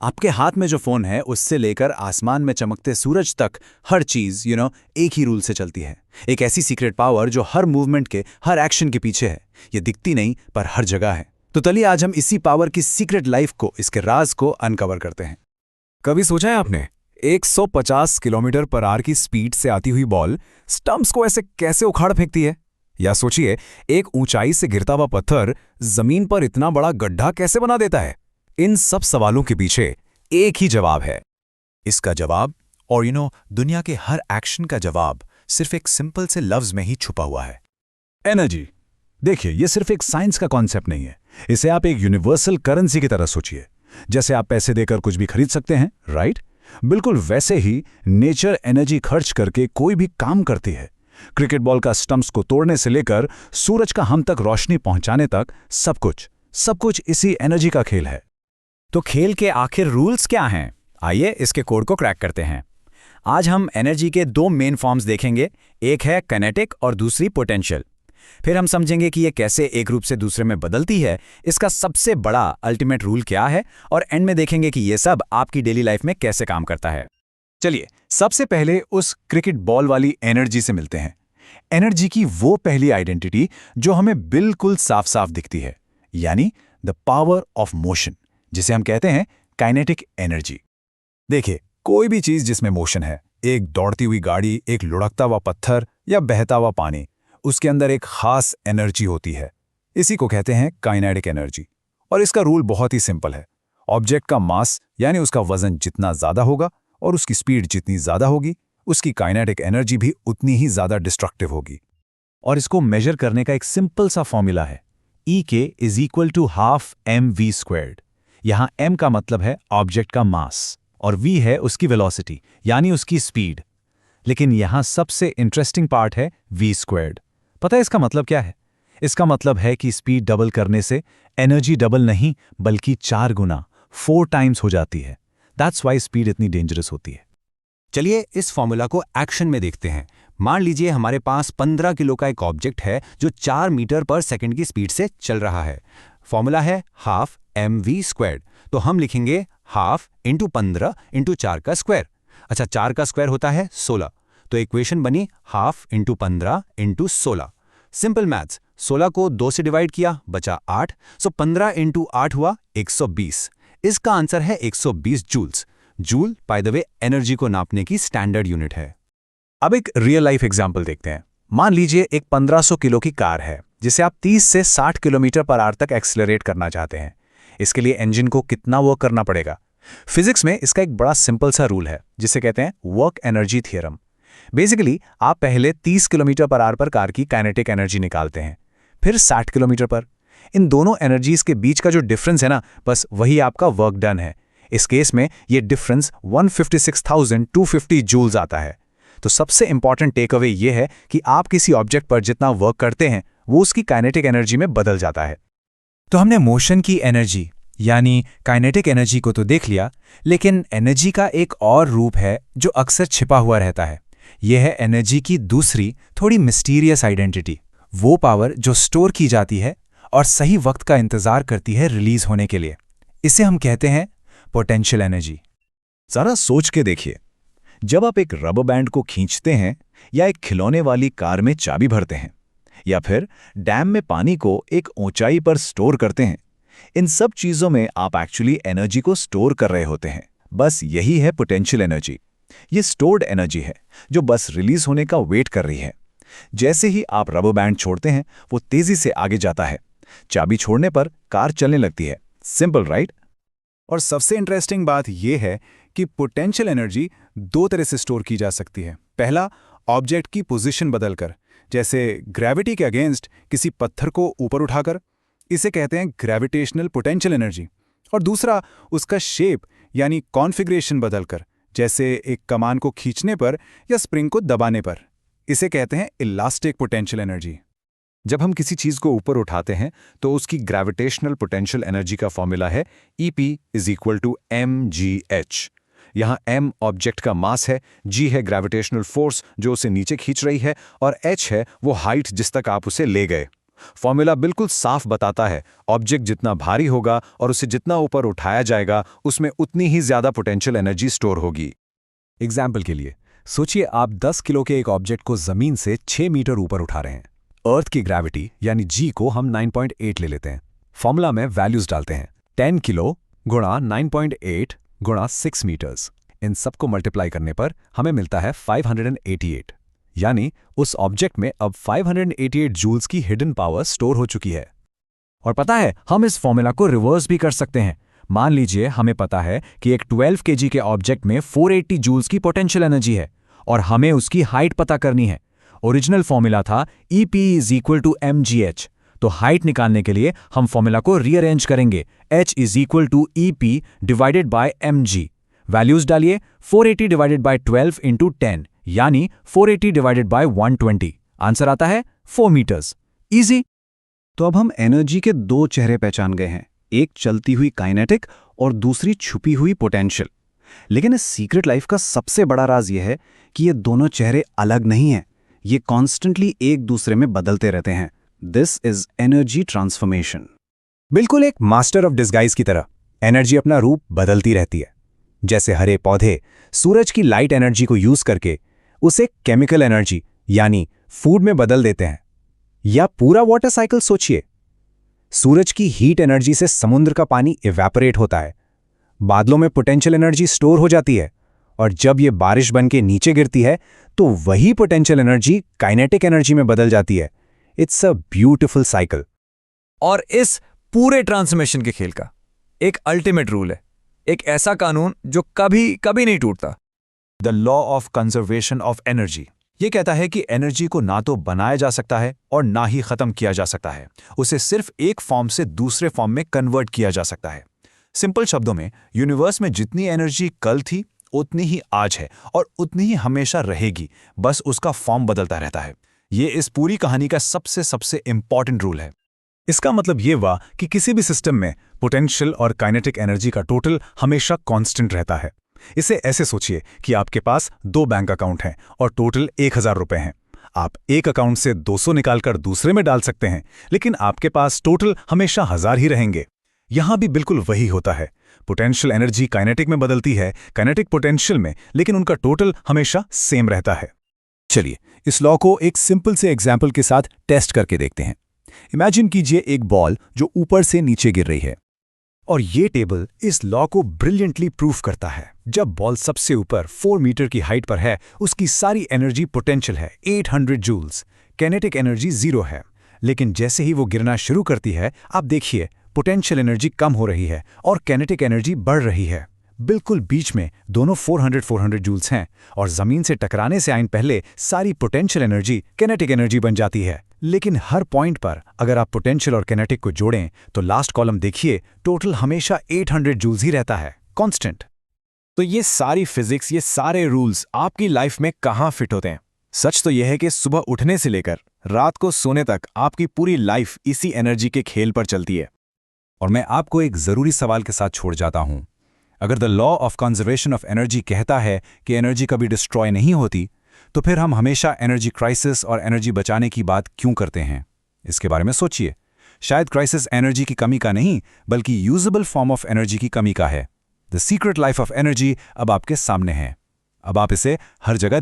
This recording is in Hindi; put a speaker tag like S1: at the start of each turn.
S1: आपके हाथ में जो फोन है उससे लेकर आसमान में चमकते सूरज तक हर चीज एक ही रूल से चलती है। एक ऐसी सीक्रेट पावर जो हर मूवमेंट के हर एक्शन के पीछे है। ये दिखती नहीं पर हर जगह है। तो चलिए आज हम इसी पावर की सीक्रेट लाइफ को, इसके राज को अनकवर करते हैं।
S2: कभी सोचा है आपने 150 किलोमीटर पर आवर की स्पीड से आती हुई बॉल स्टंप्स को ऐसे कैसे उखाड़ फेंकती है? या सोचिए, एक ऊंचाई से गिरता हुआ पत्थर जमीन पर इतना बड़ा गड्ढा कैसे बना देता है? इन सब सवालों के पीछे एक ही जवाब है।
S3: इसका जवाब और दुनिया के हर एक्शन का जवाब सिर्फ एक सिंपल से लफ्ज में ही छुपा हुआ है।
S1: एनर्जी। देखिए, ये सिर्फ एक साइंस का कॉन्सेप्ट नहीं है। इसे आप एक यूनिवर्सल करेंसी की तरह सोचिए। जैसे आप पैसे देकर कुछ भी खरीद सकते हैं, राइट? बिल्कुल वैसे ही नेचर एनर्जी खर्च करके कोई भी काम करती है। क्रिकेट बॉल का स्टंप्स को तोड़ने से लेकर सूरज का हम तक रोशनी पहुंचाने तक सब कुछ इसी एनर्जी का खेल है।
S4: तो खेल के आखिर रूल्स क्या हैं? आइए इसके कोड को क्रैक करते हैं। आज हम एनर्जी के दो मेन फॉर्म्स देखेंगे, एक है काइनेटिक और दूसरी पोटेंशियल। फिर हम समझेंगे कि ये कैसे एक रूप से दूसरे में बदलती है, इसका सबसे बड़ा अल्टीमेट रूल क्या है, और एंड में देखेंगे कि ये सब आपकी डेली लाइफ में कैसे काम करता है।
S1: चलिए सबसे पहले उस क्रिकेट बॉल वाली एनर्जी से मिलते हैं। एनर्जी की वो पहली आइडेंटिटी जो हमें बिल्कुल साफ साफ दिखती है, यानी द पावर ऑफ मोशन, जिसे हम कहते हैं काइनेटिक एनर्जी। देखिए, कोई भी चीज जिसमें मोशन है, एक दौड़ती हुई गाड़ी, एक लुढ़कता हुआ पत्थर या बहता हुआ पानी, उसके अंदर एक खास एनर्जी होती है। इसी को कहते हैं काइनेटिक एनर्जी। और इसका रूल बहुत ही सिंपल है। ऑब्जेक्ट का मास यानी उसका वजन जितना ज्यादा होगा और उसकी स्पीड जितनी ज्यादा होगी, उसकी काइनेटिक एनर्जी भी उतनी ही ज्यादा डिस्ट्रक्टिव होगी। और इसको मेजर करने का एक सिंपल सा फॉर्मूला है, E = ½ mv²। यहां m का मतलब है ऑब्जेक्ट का मास और v है उसकी वेलोसिटी यानी उसकी स्पीड। लेकिन यहां सबसे इंटरेस्टिंग पार्ट है v²। पता है इसका मतलब क्या है? इसका मतलब है कि स्पीड डबल करने से एनर्जी डबल नहीं बल्कि 4 गुना 4 टाइम्स हो जाती है। दैट्स वाई स्पीड इतनी डेंजरस होती है।
S3: चलिए इस फॉर्मूला को एक्शन में देखते हैं। मान लीजिए हमारे पास 15 किलो का एक ऑब्जेक्ट है जो 4 मीटर पर सेकंड की स्पीड से चल रहा है। फॉर्मूला है ½ mv²। तो हम लिखेंगे ½ × 15 × 4 का स्क्वायर। अच्छा, 4 का स्क्वायर होता है 16। तो इक्वेशन बनी ½ × 15 × 16। सिंपल मैथ्स, 16 को 2 से डिवाइड किया, बचा 8। सो 15 × 8 हुआ 120। इसका आंसर है 120 joules. Joule by the way energy को नापने की स्टैंडर्ड यूनिट है।
S1: अब एक रियल लाइफ एग्जाम्पल देखते हैं। मान लीजिए एक 1500 किलो की कार है जिसे आप 30 से 60 किलोमीटर पर आवर तक एक्सेलरेट करना चाहते हैं। इसके लिए इंजन को कितना वर्क करना पड़ेगा? फिजिक्स में इसका एक बड़ा सिंपल सा रूल है जिसे कहते हैं वर्क एनर्जी थ्योरम। बेसिकली आप पहले 30 किलोमीटर पर आवर पर कार की काइनेटिक एनर्जी निकालते हैं, फिर 60 किलोमीटर पर। इन दोनों एनर्जीज के बीच का जो डिफरेंस है ना, बस वही आपका वर्क डन है। इस केस में ये डिफरेंस 156,250 जूल्स आता है। तो सबसे इंपॉर्टेंट टेक अवे ये है कि आप किसी ऑब्जेक्ट पर जितना वर्क करते हैं वो उसकी काइनेटिक एनर्जी में बदल जाता है।
S2: तो हमने मोशन की एनर्जी यानी काइनेटिक एनर्जी को तो देख लिया, लेकिन एनर्जी का एक और रूप है जो अक्सर छिपा हुआ रहता है। यह है एनर्जी की दूसरी थोड़ी मिस्टीरियस आइडेंटिटी, वो पावर जो स्टोर की जाती है और सही वक्त का इंतजार करती है रिलीज होने के लिए। इसे हम कहते हैं पोटेंशियल एनर्जी।
S1: जरा सोच के देखिए, जब आप एक रबर बैंड को खींचते हैं या एक खिलौने वाली कार में चाबी भरते हैं या फिर डैम में पानी को एक ऊंचाई पर स्टोर करते हैं, इन सब चीजों में आप एक्चुअली एनर्जी को स्टोर कर रहे होते हैं। बस यही है पोटेंशियल एनर्जी। ये स्टोर्ड एनर्जी है जो बस रिलीज होने का वेट कर रही है। जैसे ही आप रबर बैंड छोड़ते हैं वो तेजी से आगे जाता है। चाबी छोड़ने पर कार चलने लगती है। Simple, right? और सबसे इंटरेस्टिंग बात यह है कि पोटेंशियल एनर्जी 2 तरह से स्टोर की जा सकती है। पहला, ऑब्जेक्ट की पोजीशन बदलकर, जैसे ग्रेविटी के अगेंस्ट किसी पत्थर को ऊपर उठाकर, इसे कहते हैं ग्रेविटेशनल पोटेंशियल एनर्जी। और दूसरा, उसका शेप यानी कॉन्फ़िगरेशन बदलकर, जैसे एक कमान को खींचने पर या स्प्रिंग को दबाने पर, इसे कहते हैं इलास्टिक पोटेंशियल एनर्जी। जब हम किसी चीज को ऊपर उठाते हैं तो उसकी ग्रेविटेशनल पोटेंशियल एनर्जी का फॉर्मूला है EP = mgh। यहां m ऑब्जेक्ट का मास है, g है ग्रेविटेशनल फोर्स जो उसे नीचे खींच रही है, और h है वो हाइट जिस तक आप उसे ले गए। फॉर्मूला बिल्कुल साफ बताता है ऑब्जेक्ट जितना भारी होगा और उसे जितना ऊपर उठाया जाएगा उसमें उतनी ही ज्यादा पोटेंशियल एनर्जी स्टोर होगी।
S2: एग्जाम्पल के लिए सोचिए आप 10 किलो के एक ऑब्जेक्ट को जमीन से 6 मीटर ऊपर उठा रहे हैं। अर्थ की ग्रेविटी यानी जी को हम 9.8 ले लेते हैं। फॉर्मूला में वैल्यूज डालते हैं 10 किलो गुणा 9.8 गुणा 6 मीटर्स। इन सबको मल्टीप्लाई करने पर हमें मिलता है 588, यानी उस ऑब्जेक्ट में अब 588 जूल्स की हिडन पावर स्टोर हो चुकी है। और पता है हम इस फॉर्मूला को रिवर्स भी कर सकते हैं। मान लीजिए हमें पता है कि एक 12 केजी के ऑब्जेक्ट में 480 जूल्स की पोटेंशियल एनर्जी है और हमें उसकी हाइट पता करनी है। ओरिजिनल फॉर्मूला था EP = mgh, तो हाइट निकालने के लिए हम फॉर्मूला को रीअरेंज करेंगे। H = EP / mg। वैल्यूज डालिए 480 / 12 × 10, यानी 480 / 120। आंसर आता है 4 मीटर्स। इजी।
S1: तो अब हम एनर्जी के दो चेहरे पहचान गए हैं, एक चलती हुई काइनेटिक और दूसरी छुपी हुई पोटेंशियल। लेकिन इस सीक्रेट लाइफ का सबसे बड़ा राज यह है कि ये दोनों चेहरे अलग नहीं हैं, ये कॉन्स्टेंटली एक दूसरे में बदलते रहते हैं। This is energy transformation.
S2: बिल्कुल एक मास्टर ऑफ डिस्गाइज की तरह एनर्जी अपना रूप बदलती रहती है। जैसे हरे पौधे सूरज की लाइट एनर्जी को यूज करके उसे केमिकल एनर्जी यानी फूड में बदल देते हैं। या पूरा वाटर साइकिल सोचिए, सूरज की हीट एनर्जी से समुद्र का पानी इवेपोरेट होता है, बादलों में पोटेंशियल एनर्जी स्टोर हो जाती है और जब ये बारिश बन के नीचे गिरती है तो वही पोटेंशियल एनर्जी काइनेटिक एनर्जी में बदल जाती है। It's a beautiful cycle.
S5: और इस पूरे ट्रांसफॉर्मेशन के खेल का एक अल्टीमेट रूल है, एक ऐसा कानून जो कभी कभी नहीं टूटता।
S1: The law of conservation of energy. ये कहता है कि एनर्जी को ना तो बनाया जा सकता है और ना ही खत्म किया जा सकता है, उसे सिर्फ एक फॉर्म से दूसरे फॉर्म में कन्वर्ट किया जा सकता है। सिंपल शब्दों में यूनिवर्स में जितनी एनर्जी कल थी उतनी ही आज है और उतनी ही हमेशा रहेगी, बस उसका फॉर्म बदलता रहता है। ये इस पूरी कहानी का सबसे इंपॉर्टेंट रूल है।
S2: इसका मतलब ये हुआ कि किसी भी सिस्टम में पोटेंशियल और काइनेटिक एनर्जी का टोटल हमेशा कांस्टेंट रहता है। इसे ऐसे सोचिए कि आपके पास 2 बैंक अकाउंट हैं और टोटल 1000 रुपए हैं। आप एक अकाउंट से 200 निकालकर दूसरे में डाल सकते हैं, लेकिन आपके पास टोटल हमेशा 1000 ही रहेंगे। यहां भी बिल्कुल वही होता है। पोटेंशियल एनर्जी काइनेटिक में बदलती है, काइनेटिक पोटेंशियल में, लेकिन उनका टोटल हमेशा सेम रहता है। चलिए इस लॉ को एक सिंपल से एग्जाम्पल के साथ टेस्ट करके देखते हैं। इमेजिन कीजिए एक बॉल जो ऊपर से नीचे गिर रही है, और ये टेबल इस लॉ को ब्रिलियंटली प्रूफ करता है। जब बॉल सबसे ऊपर 4 मीटर की हाइट पर है, उसकी सारी एनर्जी पोटेंशियल है 800 जूल्स, काइनेटिक एनर्जी 0 है। लेकिन जैसे ही वो गिरना शुरू करती है, आप देखिए पोटेंशियल एनर्जी कम हो रही है और काइनेटिक एनर्जी बढ़ रही है। बिल्कुल बीच में दोनों 400 जूल्स हैं और जमीन से टकराने से आइन पहले सारी पोटेंशियल एनर्जी काइनेटिक एनर्जी बन जाती है। लेकिन हर पॉइंट पर अगर आप पोटेंशियल और काइनेटिक को जोड़ें तो लास्ट कॉलम देखिए, टोटल हमेशा 800 जूल्स ही रहता है, कांस्टेंट।
S6: तो ये सारी फिजिक्स, ये सारे रूल्स आपकी लाइफ में कहाँ फिट होते हैं? सच तो यह है कि सुबह उठने से लेकर रात को सोने तक आपकी पूरी लाइफ इसी एनर्जी के खेल पर चलती है।
S2: और मैं आपको एक जरूरी सवाल के साथ छोड़ जाता हूं। अगर the law of conservation of energy कहता है कि एनर्जी कभी डिस्ट्रॉय नहीं होती, तो फिर हम हमेशा एनर्जी क्राइसिस और एनर्जी बचाने की बात क्यों करते हैं? इसके बारे में सोचिए। शायद क्राइसिस एनर्जी की कमी का नहीं, बल्कि यूजेबल फॉर्म ऑफ एनर्जी की कमी का है। The secret life of energy अब आपके सामने है। अब आप इसे हर जगह